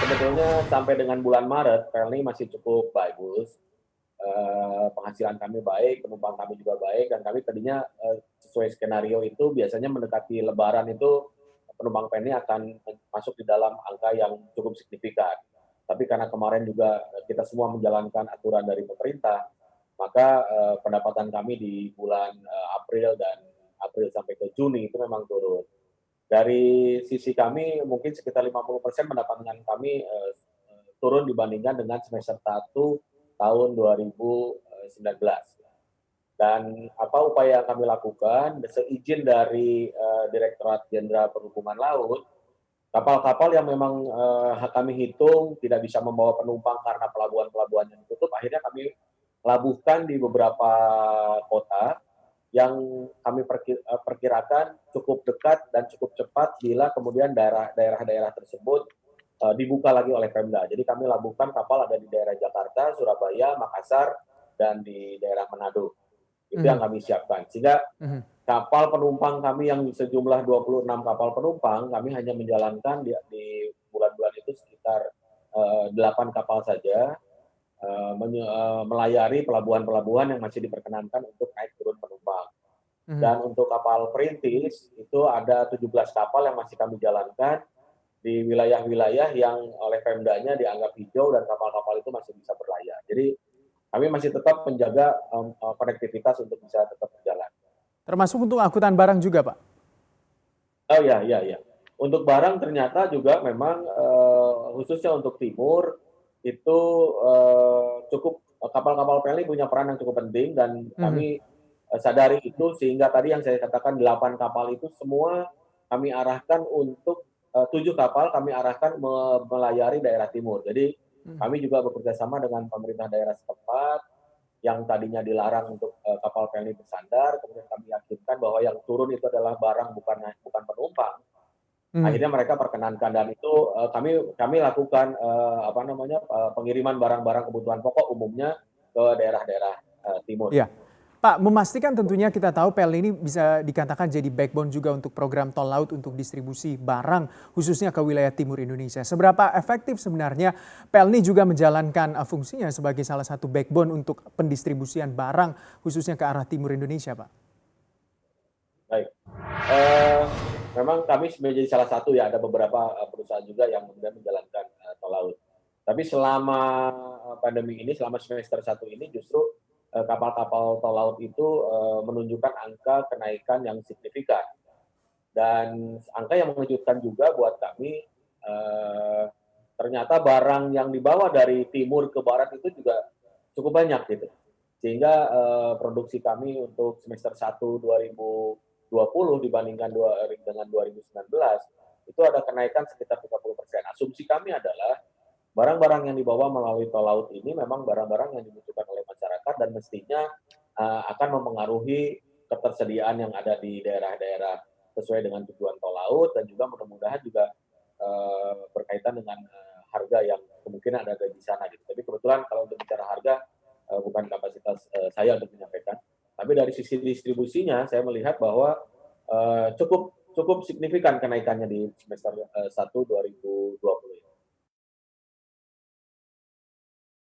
Sebetulnya sampai dengan bulan Maret, PLN masih cukup bagus, penghasilan kami baik, penumpang kami juga baik, dan kami tadinya, sesuai skenario itu biasanya mendekati lebaran itu penumpang PLN akan masuk di dalam angka yang cukup signifikan. Tapi karena kemarin juga, kita semua menjalankan aturan dari pemerintah, maka, pendapatan kami di bulan, April dan April sampai ke Juni itu memang turun. Dari sisi kami mungkin sekitar 50% pendapatan kami, turun dibandingkan dengan semester 1 tahun 2019. Dan apa upaya yang kami lakukan, seizin dari, Direktorat Jenderal Perhubungan Laut, kapal-kapal yang memang, kami hitung tidak bisa membawa penumpang karena pelabuhan-pelabuhan yang ditutup, akhirnya kami labuhkan di beberapa kota yang kami perkirakan cukup dekat dan cukup cepat bila kemudian daerah-daerah tersebut, dibuka lagi oleh Pemda. Jadi kami labuhkan kapal ada di daerah Jakarta, Surabaya, Makassar, dan di daerah Manado. Itu yang Mhm, kami siapkan. Sehingga mhm. kapal penumpang kami yang sejumlah 26 kapal penumpang, kami hanya menjalankan di bulan-bulan itu sekitar, 8 kapal saja, melayari pelabuhan-pelabuhan yang masih diperkenankan untuk naik turun penumpang. Mhm. Dan untuk kapal perintis, itu ada 17 kapal yang masih kami jalankan di wilayah-wilayah yang oleh Pemdanya dianggap hijau dan kapal-kapal itu masih bisa berlayar. Jadi kami masih tetap menjaga, konektivitas untuk bisa tetap berjalan. Termasuk untuk angkutan barang juga, Pak? Oh, iya iya iya. Untuk barang ternyata juga memang, khususnya untuk timur, itu, cukup kapal-kapal PLN punya peran yang cukup penting dan Mhm. kami, sadari itu sehingga tadi yang saya katakan 8 kapal itu semua kami arahkan untuk 7 kapal kami arahkan melayari daerah timur. Jadi Mhm. kami juga bekerja sama dengan pemerintah daerah setempat yang tadinya dilarang untuk, kapal PLN bersandar, kemudian kami yakinkan bahwa yang turun itu adalah barang bukan penumpang. Mhm. Akhirnya mereka perkenankan dan itu, kami lakukan, pengiriman barang-barang kebutuhan pokok umumnya ke daerah-daerah, timur. Iya. Pak, memastikan tentunya kita tahu PLN ini bisa dikatakan jadi backbone juga untuk program tol laut untuk distribusi barang, khususnya ke wilayah timur Indonesia. Seberapa efektif sebenarnya PLN juga menjalankan fungsinya sebagai salah satu backbone untuk pendistribusian barang, khususnya ke arah timur Indonesia, Pak? Baik, eee, memang kami menjadi salah satu ya, ada beberapa, perusahaan juga yang kemudian menjalankan, tol laut. Tapi selama, pandemi ini, selama semester 1 ini justru, kapal-kapal tol laut itu, menunjukkan angka kenaikan yang signifikan. Dan angka yang mengejutkan juga buat kami, ternyata barang yang dibawa dari timur ke barat itu juga cukup banyak gitu. Sehingga, produksi kami untuk semester 1 2020 dibandingkan dengan 2019, itu ada kenaikan sekitar 30%. Asumsi kami adalah barang-barang yang dibawa melalui tol laut ini memang barang-barang yang dibutuhkan oleh masyarakat dan mestinya, akan memengaruhi ketersediaan yang ada di daerah-daerah sesuai dengan tujuan tol laut dan juga mudah-mudahan juga, berkaitan dengan, harga yang kemungkinan ada di sana gitu. Tapi kebetulan kalau untuk bicara harga, bukan kapasitas, saya untuk menyampaikan. Tapi dari sisi distribusinya saya melihat bahwa, cukup cukup signifikan kenaikannya di semester, 1 2020